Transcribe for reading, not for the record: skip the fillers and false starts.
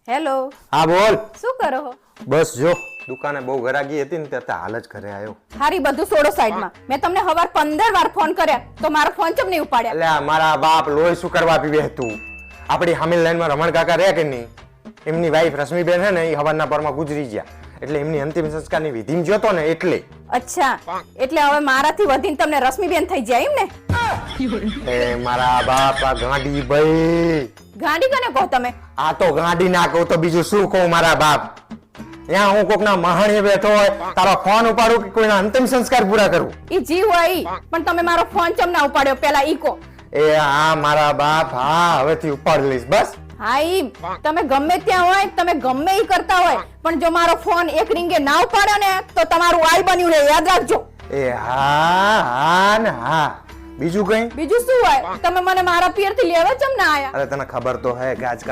Hello, હા બોલ. શું કરો છો? બસ જો દુકાને બહુ ગરાગી હતી ને તે હાલ જ ઘરે આવ્યો. હારી બધું છોડો સાઈડમાં. મેં તમને હવાર 15 વાર ફોન કર્યા તો મારો ફોન ચમ નહીં ઉપાડ્યા? એટલે મારા બાપ લોહી શું કરવા પીવે તું. આપણી હામિલ લાઈનમાં રમણ કાકા રહે કે નહીં, એમની વાઈફ રશ્મિબેન છે ને એ હવારના પરમાં ગુજરી ગયા, એટલે એમની અંતિમ સંસ્કારની વિધિમાં જોતો ને એટલે. અચ્છા, એટલે હવે મારાથી વધીને તમને રશ્મિબેન થઈ જાય એમ ને? એ મારા બાપ આ ગાંડી ભાઈ. ગાંડી કને કહો તમે? આ તો ગાંડી ના કહું તો બીજું શું કહું મારા બાપ. ત્યાં હું કોકના મહાણીએ બેઠો હોય, તારો ફોન ઉપાડું કે કોઈના અંતિમ સંસ્કાર પૂરા કરું? ઈ જીવ હોય ઈ, પણ તમે મારો ફોન ચમ ના ઉપાડ્યો પેલા ઈ કહો. એ હા મારા બાપ, હા હવેથી ઉપાડી લઈશ બસ. હા ઈ તમે ગમે ત્યાં હોય, તમે ગમે ઈ કરતા હોય, પણ જો મારો ફોન એક રીંગે ના ઉપાડ્યો ને તો તમારું આઈ બન્યું ને યાદ રાખજો. એ હા હા ને હા. બીજું કઈ? બીજું શું હોય? તમે મને મારા પિયર થી લેવા ચમ ના આયા? અરે તને ખબર તો હે કે આજકાલ